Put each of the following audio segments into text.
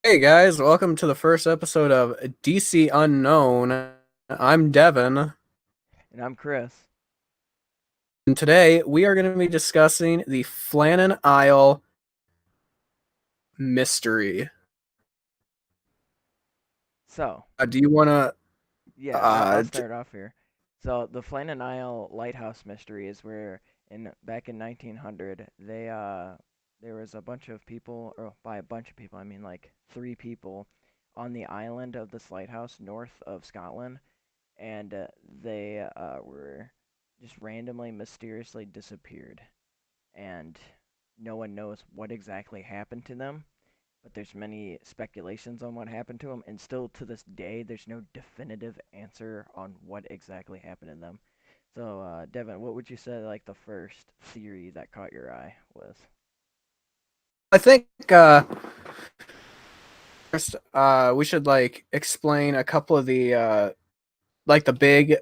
Hey guys, welcome to the first episode of DC Unknown. I'm Devin, And I'm Chris. and today we are going to be discussing the Flannan Isle mystery. So, Do you want to? yeah, I'll Uh, j- start off here. So, the Flannan Isle Lighthouse mystery is where back in 1900, there was a bunch of people, or by a bunch of people, I mean like three people on the island of this lighthouse north of Scotland, and they were just randomly mysteriously disappeared, and no one knows what exactly happened to them. But there's many speculations on what happened to them, and still to this day, there's no definitive answer on what exactly happened to them. So, Devin, what would you say like the first theory that caught your eye was? I think first we should explain a couple of the the big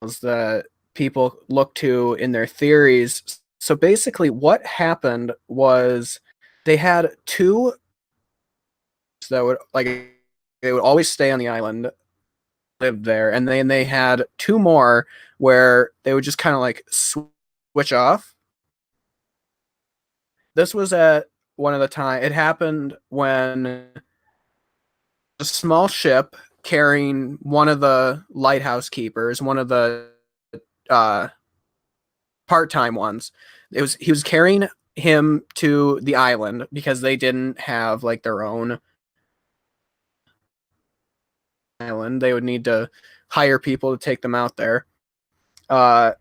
ones that people look to in their theories. So basically, what happened was they had two that would they would always stay on the island, lived there, and then they had two more where they would just kind of switch off. This was at one of the time. It happened when a small ship carrying one of the lighthouse keepers, one of the uh, part-time ones. It was he was carrying him to the island because they didn't have their own island. They would need to hire people to take them out there. Uh,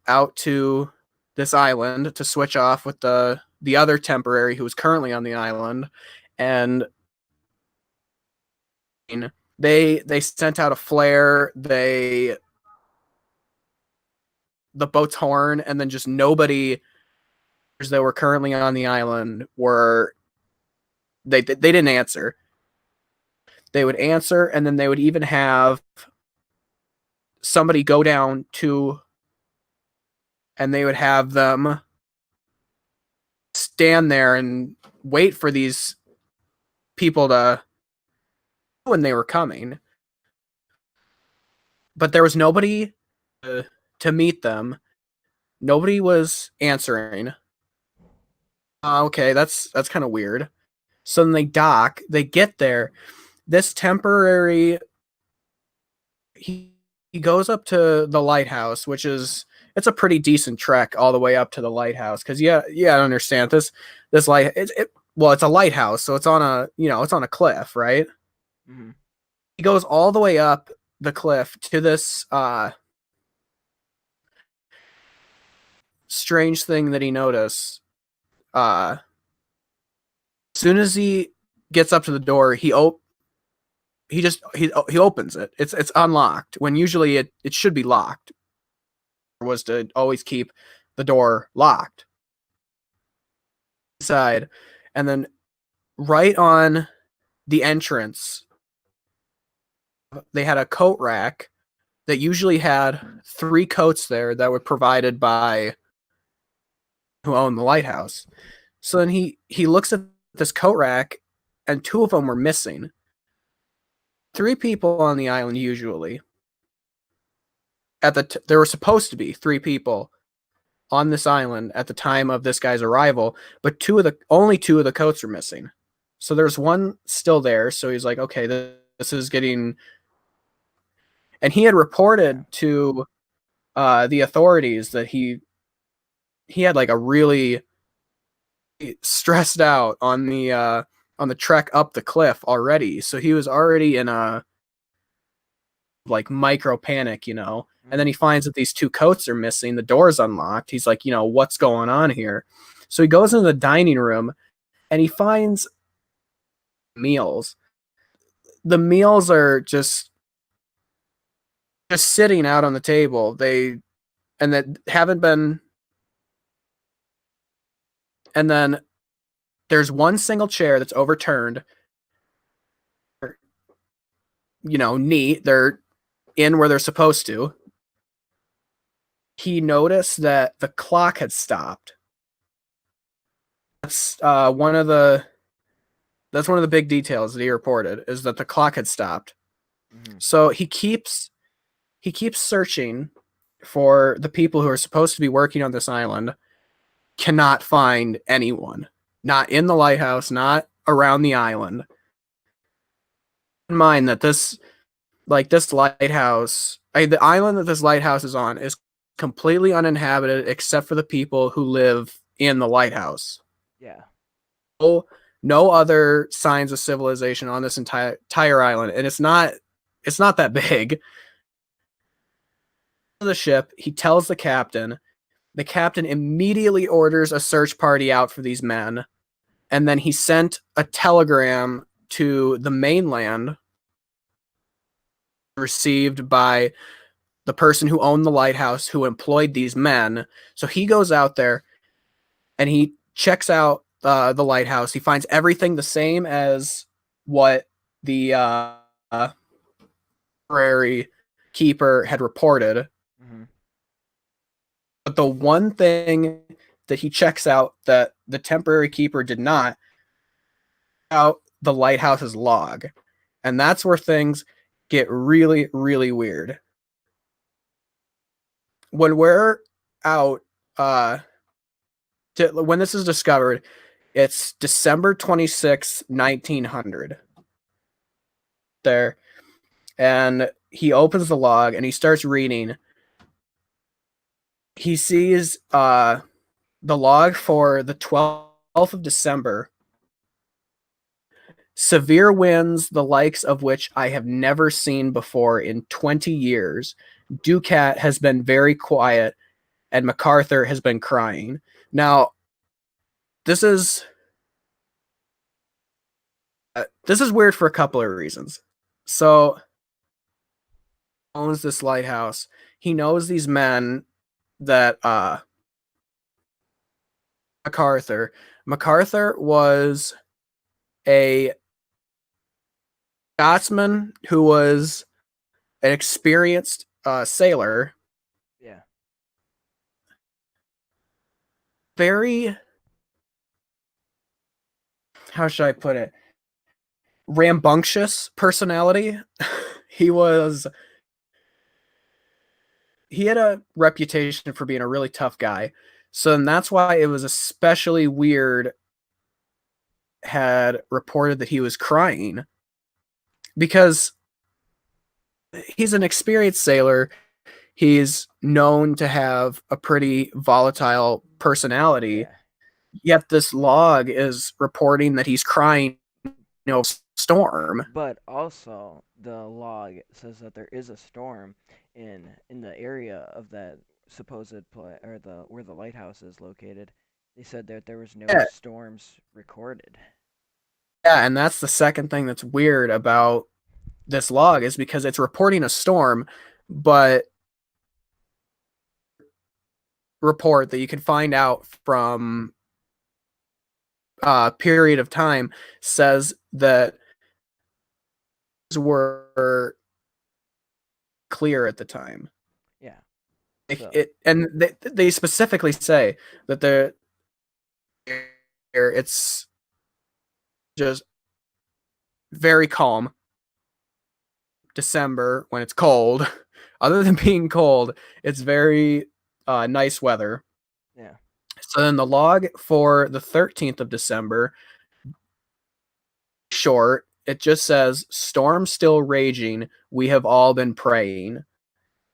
out to this island to switch off with the other temporary who was currently on the island, and they sent out a flare, the boat's horn, and then just nobody that were currently on the island were they didn't answer. They would answer, and then they would even have somebody go down to, and they would have them stand there and wait for these people to when they were coming, but there was nobody to meet them. Nobody was answering. Okay, that's kind of weird. So then they dock. They get there. This temporary, he he goes up to the lighthouse, which is it's a pretty decent trek all the way up to the lighthouse. Because yeah, I understand this light. Well, it's a lighthouse, so it's on a it's on a cliff, right? Mm-hmm. He goes all the way up the cliff to this strange thing that he noticed. As soon as he gets up to the door, he opens it. It's unlocked when usually it should be locked. Was to always keep the door locked inside, and then right on the entrance, they had a coat rack that usually had three coats there that were provided by who owned the lighthouse. So then he looks at this coat rack, and two of them were missing. Three people on the island usually. There were supposed to be three people on this island at the time of this guy's arrival, but only two of the coats are missing. So there's one still there. So he's like, okay, this is getting. And he had Yeah. reported to the authorities that he had like a really stressed out on the trek up the cliff already. So he was already in a micro panic, And then Mm-hmm. he finds that these two coats are missing. The door's unlocked. He's like, what's going on here? So he goes into the dining room and he finds meals. The meals are just sitting out on the table. That haven't been. And then there's one single chair that's overturned. Neat. They're in where they're supposed to. He noticed that the clock had stopped. That's one of the big details that he reported is that the clock had stopped. Hmm. So he keeps searching for the people who are supposed to be working on this island, cannot find anyone. Not in the lighthouse, not around the island. In mind that this lighthouse, the island that this lighthouse is on is completely uninhabited except for the people who live in the lighthouse. Yeah. No, no other signs of civilization on this entire island, and it's not that big. The ship, he tells the captain. The captain immediately orders a search party out for these men, and then he sent a telegram to the mainland received by the person who owned the lighthouse who employed these men. So he goes out there and he checks out the lighthouse. He finds everything the same as what the temporary keeper had reported. Hmm. But the one thing that he checks out that the temporary keeper did not out the lighthouse's log. And that's where things get really, really weird. When we're out, when this is discovered, it's December 26th, 1900. There. And he opens the log and he starts reading. He sees the log for the 12th of December. Severe winds, the likes of which I have never seen before in 20 years. Ducat has been very quiet, and MacArthur has been crying. Now, this is this is weird for a couple of reasons. So, owns this lighthouse. He knows these men that MacArthur. MacArthur was a Scotsman who was an experienced sailor. Yeah. Very, how should I put it? Rambunctious personality. he was he had a reputation for being a really tough guy. So and that's why it was especially weird had reported that he was crying because he's an experienced sailor. He's known to have a pretty volatile personality. Yeah. Yet this log is reporting that he's crying, storm. But also, the log says that there is a storm in the area of that supposed play or the where the lighthouse is located. They said that there was no Yeah, storms recorded. yeah, and that's the second thing that's weird about this log is because it's reporting a storm, but report that you can find out from period of time says that were clear at the time. Yeah. Like So it, and they specifically say that it's just very calm. December when it's cold. Other than being cold, it's very nice weather. yeah. So then the log for the 13th of December, short, it just says storm still raging. We have all been praying.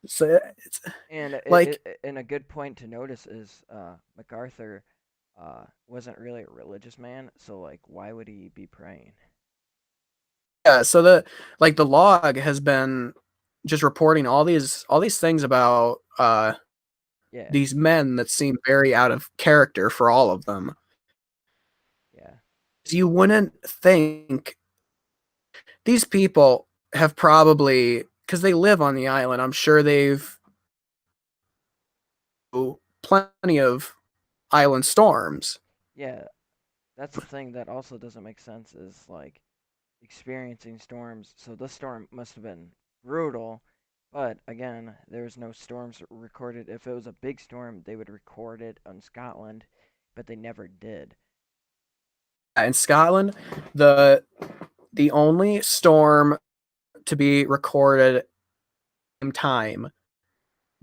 So it's And like, and a good point to notice is MacArthur wasn't really a religious man, so like why would he be praying? yeah, so the log has been just reporting all these things about Yeah. these men that seem very out of character for all of them. Yeah. You wouldn't think these people have probably, because they live on the island, I'm sure they've plenty of island storms. Yeah. That's the thing that also doesn't make sense is like experiencing storms. So this storm must have been brutal, but again, there's no storms recorded. If it was a big storm, they would record it on Scotland, but they never did. in Scotland, the the only storm to be recorded in time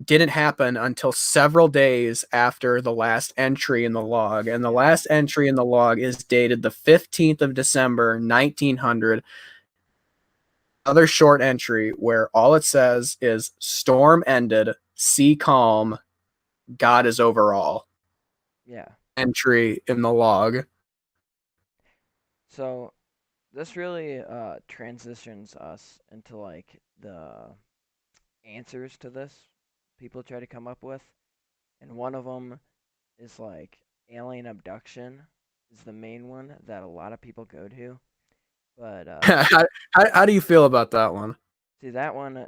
didn't happen until several days after the last entry in the log. And the Yeah, last entry in the log is dated the 15th of December, 1900. Other short entry where all it says is storm ended, sea calm, God is over all. yeah. Entry in the log. So this really transitions us into like the answers to this people try to come up with, and one of them is like alien abduction is the main one that a lot of people go to. But How do you feel about that one? see, that one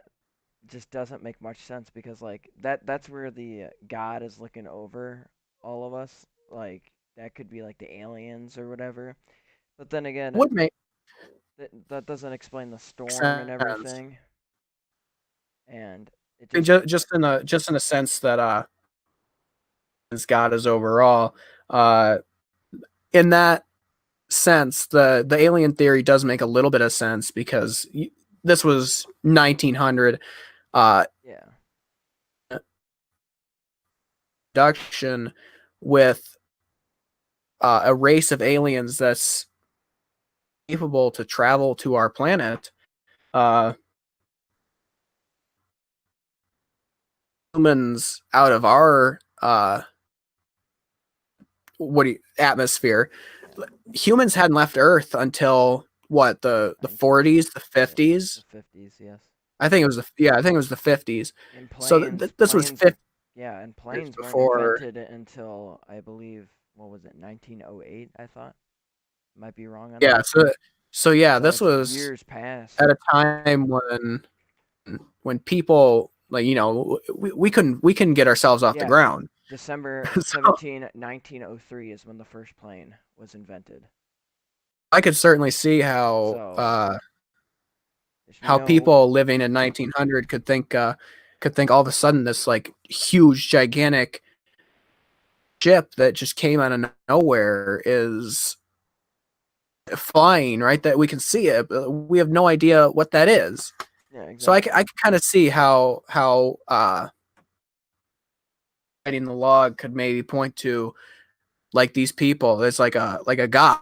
just doesn't make much sense because like that's where the God is looking over all of us. Like that could be like the aliens or whatever. But then again, Would make that doesn't explain the storm and sense. everything. And it I mean, just just in a sense that God is overall. Uh, in that sense, the alien theory does make a little bit of sense because this was 1900. Uh, yeah, Production with a race of aliens that's capable to travel to our planet. Uh, Humans out of our atmosphere. yeah, Humans hadn't left Earth until what, the 19, 40s, the yeah, the 50s. 50s, yes. I think it was the 50s. And So this was planes, 50 yeah, and years planes weren't before. invented until I believe what was it, 1908? I thought. Might be wrong on Yeah, that. so yeah, So this it's was years past. at a time when people, like, we couldn't get ourselves off the Yeah, ground. So 17, 1903 is when the first plane was invented. I could certainly see So there's how no, people living in 1900 could think all of a sudden this like huge gigantic ship that just came out of nowhere is flying, right, that we can see it, but we have no idea what that is. yeah, So exactly. I can kind of see how writing the log could maybe point to like these people. It's like a god,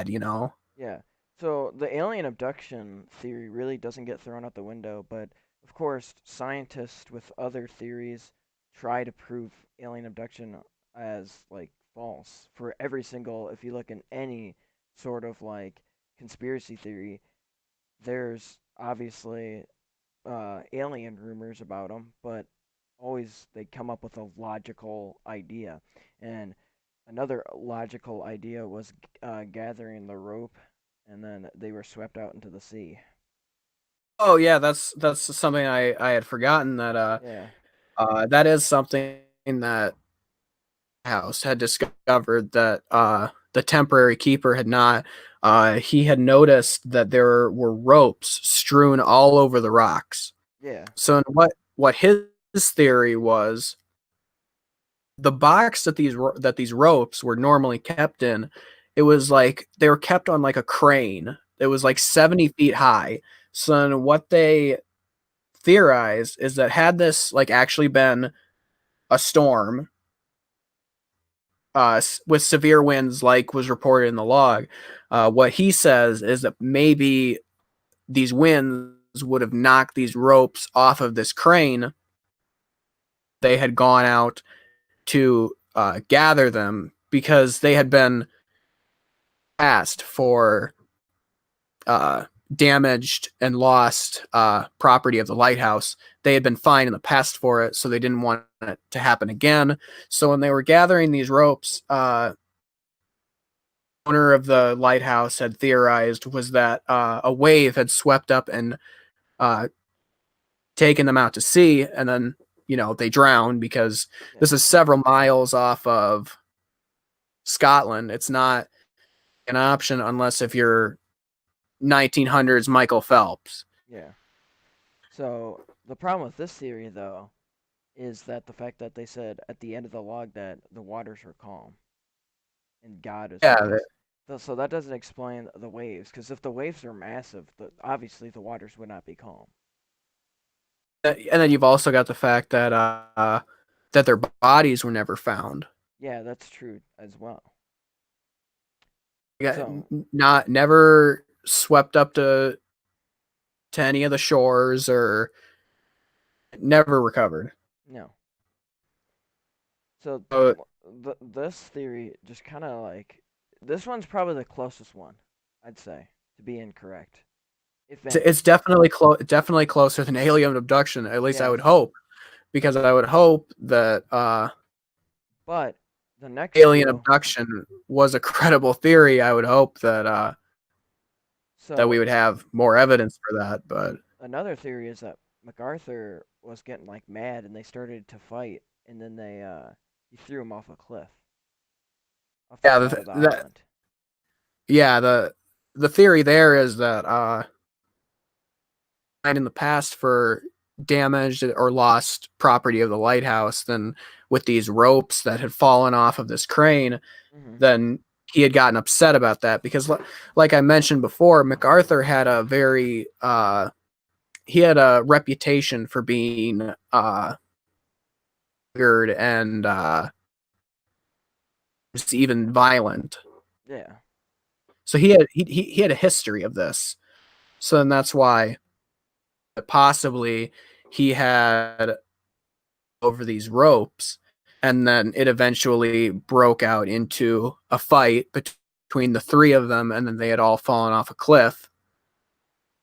you know. Yeah. So the alien abduction theory really doesn't get thrown out the window, but of course, scientists with other theories try to prove alien abduction as like false for every single, if you look in any sort of like conspiracy theory, there's obviously alien rumors about them, but always they come up with a logical idea. And another logical idea was gathering the rope, and then they were swept out into the sea. Oh yeah, that's something I had forgotten that Yeah, that is something that House had discovered that the temporary keeper had not. He had noticed that there were ropes strewn all over the rocks. yeah, So what his theory was, the box that these ropes were normally kept in, it was like they were kept on like a crane. It was like 70 feet high. So what they theorized is that had this like actually been a storm with severe winds, like was reported in the log. What he says is that maybe these winds would have knocked these ropes off of this crane. They had gone out to gather them because they had been asked for uh, damaged and lost property of the lighthouse. They had been fined in the past for it, so they didn't want it to happen again. So when they were gathering these ropes, owner of the lighthouse had theorized was that a wave had swept up and uh, taken them out to sea, and then they drowned because yeah, this is several miles off of Scotland. It's not an option unless if you're 1900s Michael Phelps. yeah. So the problem with this theory, though, is that the fact that they said at the end of the log that the waters were calm and God is with Yeah, us. So that doesn't explain the waves, because if the waves are massive, obviously the waters would not be calm. And then you've also got the fact that that their bodies were never found. Yeah, that's true as well. Yeah, So, not never swept up to any of the shores or never recovered. no. So, So this theory just kind of like this one's probably the closest one, I'd say, to be incorrect, if any. it's definitely closer than alien abduction. At least I would Yes. hope, because I would hope that But the next alien two, abduction was a credible theory. I would hope that we so would have more evidence for that. But another theory is that MacArthur was getting like mad and they started to fight and then he threw him off a cliff, off the yeah, side of the island. yeah, the theory there is that in the past for damaged or lost property of the lighthouse, then with these ropes that had fallen off of this crane, Mhm. then he had gotten upset about that because, like I mentioned before, MacArthur had a very he had a reputation for being weird and just even violent. Yeah. So he had a history of this. So then that's why possibly he had over these ropes, and then it eventually broke out into a fight between the three of them, and then they had all fallen off a cliff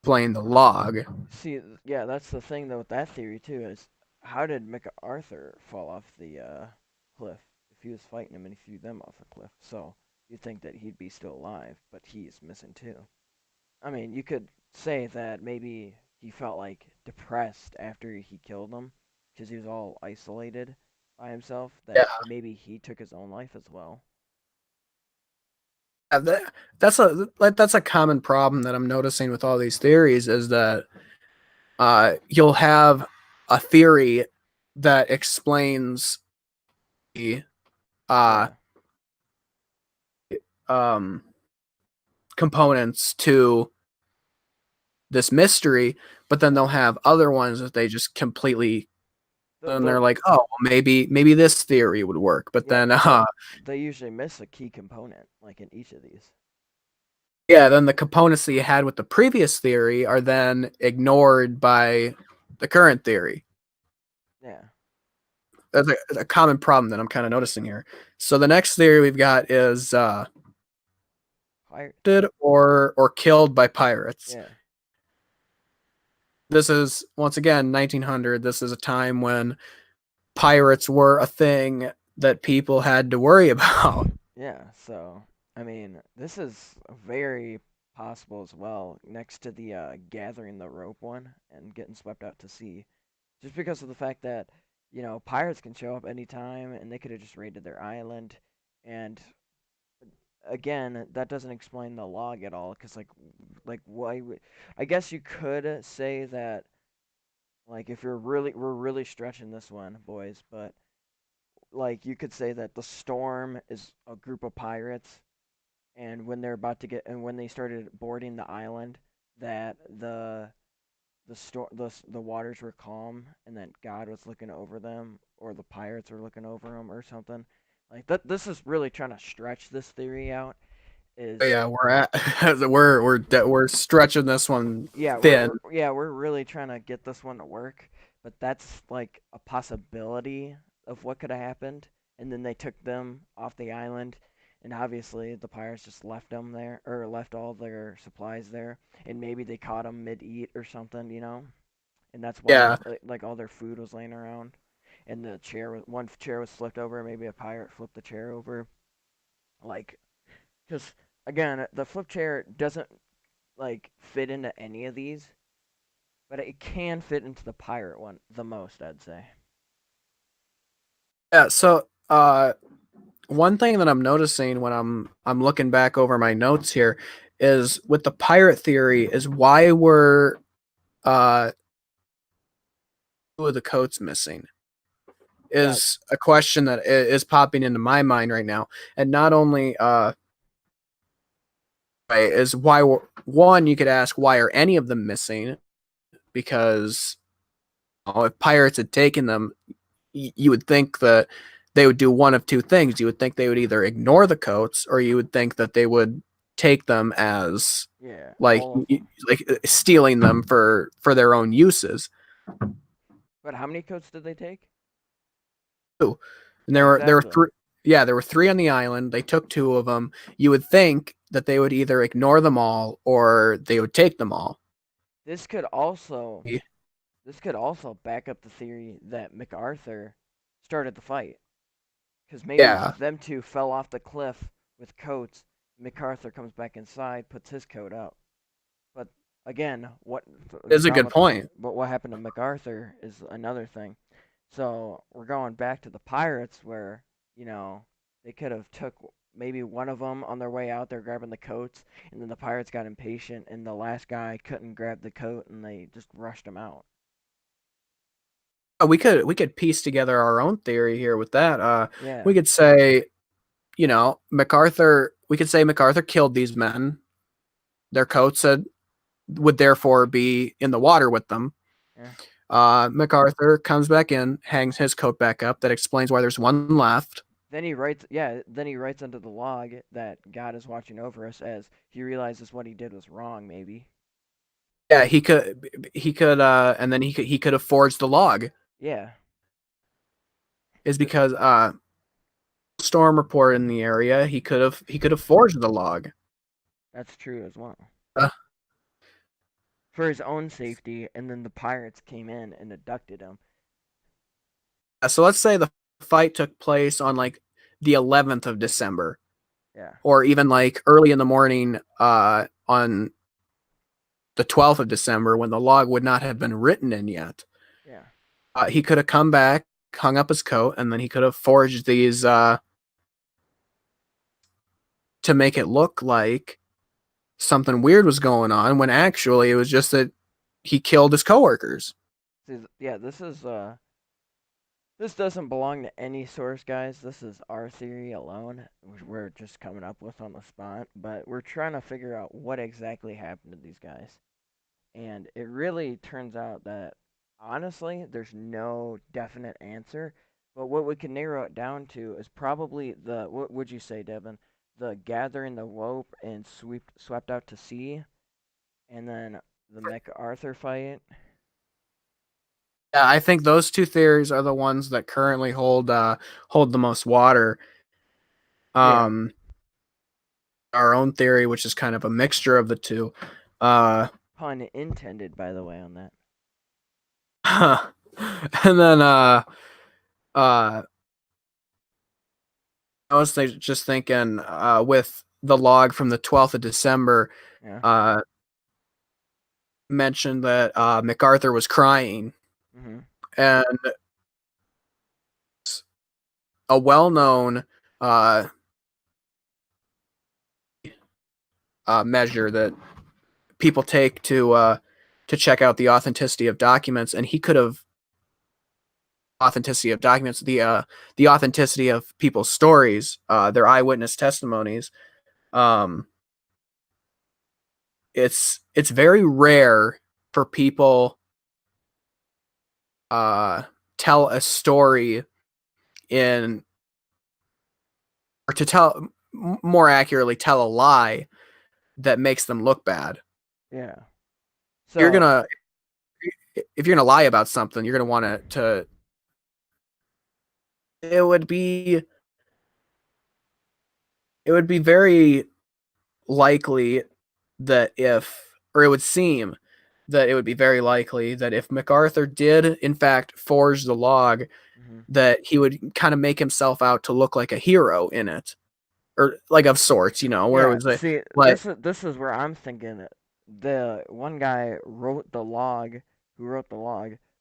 playing the log. See, yeah, that's the thing though with that theory too is how did MacArthur fall off the cliff if he was fighting him and he threw them off the cliff? So you'd think that he'd be still alive, but he's missing too. I mean, you could say that maybe he felt like depressed after he killed them because he was all isolated by himself, Yeah, that maybe he took his own life as well. that's a common problem that I'm noticing with all these theories is that you'll have a theory that explains the uh, Yeah. um, components to this mystery, but then they'll have other ones that they just completely, and The they're like, oh, well, maybe this theory would work, but Yeah, then but they usually miss a key component like in each of these. yeah, then the components that you had with the previous theory are then ignored by the current theory. Yeah. That's a common problem that I'm kind of noticing here. So the next theory we've got is Pirates. did or killed by pirates. Yeah. This is once again 1900. This is a time when pirates were a thing that people had to worry about. Yeah, so I mean, this is very possible as well next to the gathering the rope one and getting swept out to sea. Just because of the fact that, pirates can show up anytime and they could have just raided their island and again, that doesn't explain the log at all cuz like why would I guess you could say that like if we're really stretching this one, boys, but like you could say that the storm is a group of pirates and when they started boarding the island that the waters were calm and that God was looking over them or the pirates were looking over them or something. Like that this is really trying to stretch this theory out But is yeah, we're at we're stretching this one yeah, thin. we're really trying to get this one to work, but that's like a possibility of what could have happened. And then they took them off the island, and obviously the pirates just left them there or left all their supplies there, and maybe they caught them mid-eat or something, and that's why Yeah, like all their food was laying around, and one chair was flipped over, maybe a pirate flipped the chair over, like because again the flip chair doesn't like fit into any of these but it can fit into the pirate one the most, I'd say. yeah. So one thing that I'm noticing when I'm looking back over my notes here is with the pirate theory is why were uh two of the coats missing Yeah, is a question that is popping into my mind right now. And not only right, is why one you could ask why are any of them missing? Because if pirates had taken them, you would think that they would do one of two things. You would think they would either ignore the coats, or you would think that they would take them as Yeah, like all of them. stealing them for their own uses. But how many coats did they take? And Yeah, there were exactly. three. Yeah, there were three on the island. They took two of them. You would think that they would either ignore them all or they would take them all. This could also this could also back up the theory that MacArthur started the fight. Because maybe Yeah, them two fell off the cliff with coats. MacArthur comes back inside, puts his coat up. But again, what the is a problem good with the point. but what happened to MacArthur is another thing. So we're going back to the pirates where they could have took maybe one of them on their way out there grabbing the coats, and then the pirates got impatient, and the last guy couldn't grab the coat, and they just rushed him out. We could piece together our own theory here with that. We Yeah, could say, MacArthur. We could say MacArthur killed these men. Their coats would therefore be in the water with them. yeah. MacArthur comes back in, hangs his coat back up. That explains why there's one left. Then he writes under the log that God is watching over us as he realizes what he did was wrong, maybe. Yeah, and then he could have forged the log. Yeah, Is th- because storm report in the area. He could have forged the log. that's true as well. Uh, For his own safety, and then the pirates came in and abducted him. so let's say the fight took place on like the 11th of December, Yeah, or even like early in the morning on the 12th of December when the log would not have been written in yet. yeah. He could have come back, hung up his coat, and then he could have forged these to make it look like something weird was going on when actually it was just that he killed his coworkers. Yeah, this doesn't belong to any source, guys. This is our theory alone, which we're just coming up with on the spot. But we're trying to figure out what exactly happened to these guys. And it really turns out that honestly, there's no definite answer. But what we can narrow it down to is probably what would you say, Devin? The gathering the rope and swept out to sea, and then the MacArthur fight. Yeah, I think those two theories are the ones that currently hold the most water. Yeah, Um, our own theory, which is kind of a mixture of the two. Uh, pun intended, by the way, on that. and then uh, I was just thinking with the log from the 12th of December, Yeah. uh, mentioned that MacArthur was crying, Mhm. and a well-known uh, measure that people take to check out the authenticity of documents, and he could have authenticity of documents, the authenticity of people's stories, their eyewitness testimonies. Um, it's very rare for people uh tell a story in or to tell more accurately tell a lie that makes them look bad. Yeah. You're So gonna if you're gonna lie about something, you're gonna want to it would be it would be very likely that if or it would seem that it would be very likely that if MacArthur did in fact forge the log, mhm. that he would kind of make himself out to look like a hero in it, or like of sorts, where it Yeah, was see, like this is where I'm thinking the one guy who wrote the log,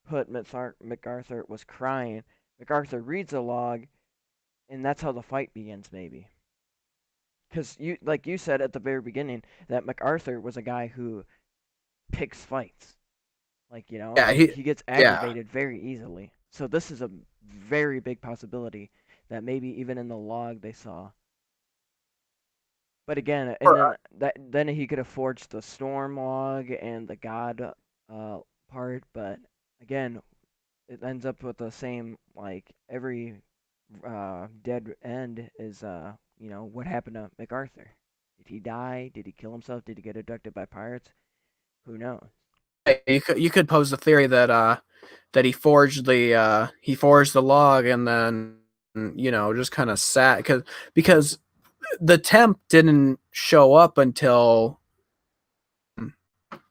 put MacArthur was crying. MacArthur reads the log, and that's how the fight begins, maybe. Because like you said at the very beginning, that MacArthur was a guy who picks fights. Like, yeah he gets yeah aggravated very easily. So this is a very big possibility that maybe even in the log they saw. But again, and Or, then he could have forged the storm log and the god uh part, but again, it ends up with the same, like every dead end is what happened to MacArthur? Did he die? Did he kill himself? Did he get abducted by pirates? Who knows? you could pose the theory that he forged the log and then just kind of sat because the temp didn't show up until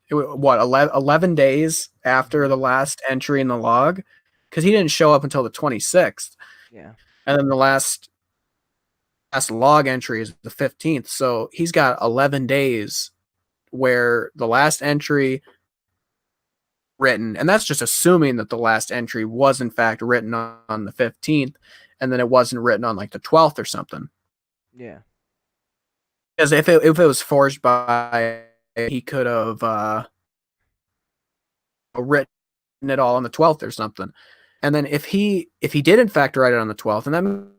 what 11 days after Hmm. the last entry in the log, because he didn't show up until the 26th, Yeah, and then the last log entry is the 15th, so he's got 11 days where the last entry written, and that's just assuming that the last entry was in fact written on the 15th, and then it wasn't written on like the 12th or something. yeah, Because if it was forged by, he could have written it all on the 12th or something. And then if he did in fact write it on the 12th, and then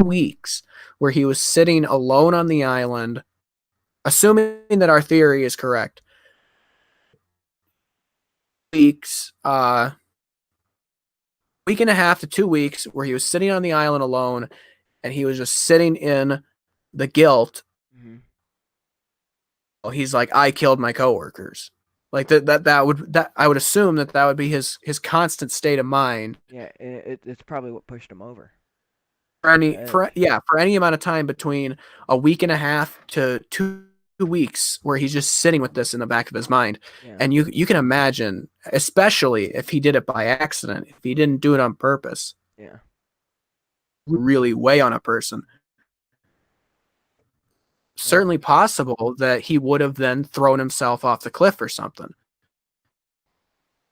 weeks where he was sitting alone on the island, assuming that our theory is correct, weeks, week and a half to 2 weeks where he was sitting on the island alone, and he was just sitting in the guilt. hmm, He's like, I killed my coworkers. Like that I would assume that would be his constant state of mind yeah. It's probably what pushed him over for the any for edge. yeah for any amount of time between a week and a half to 2 weeks where he's just sitting with this in the back of his mind. Yeah, And you can imagine, especially if he did it by accident, if he didn't do it on purpose, yeah. really weigh on a person. Yep, Certainly possible that he would have then thrown himself off the cliff or something.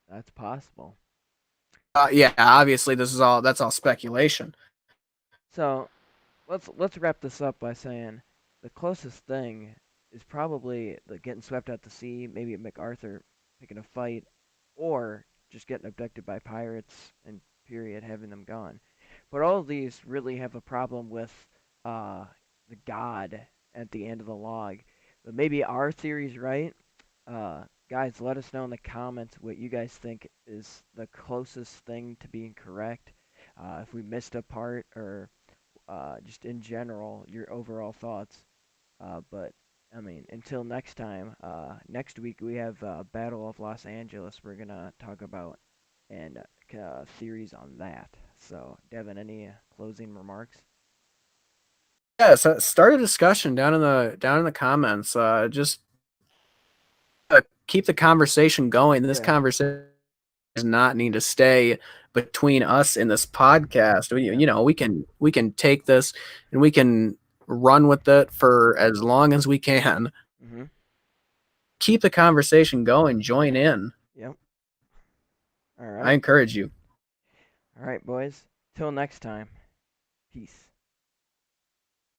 that's possible. Yeah, obviously that's all speculation. So let's wrap this up by saying the closest thing is probably the getting swept out to sea, maybe MacArthur picking a fight, or just getting abducted by pirates and period having them gone. But all of these really have a problem with uh, the god at the end of the log. But maybe our theory's right. Guys, let us know in the comments what you guys think is the closest thing to being correct. If we missed a part or just in general, your overall thoughts. But I mean, until next time, next week we have Battle of Los Angeles. We're gonna talk about and theories on that. So, Devin, any closing remarks? Yeah, so start a discussion down in the comments. Just keep the conversation going. This Yeah, conversation does not need to stay between us in this podcast. yeah. We can take this and we can run with it for as long as we can. Mhm. Keep the conversation going. Join in. Yep. All I right. encourage you. All right, boys. Till next time. Peace.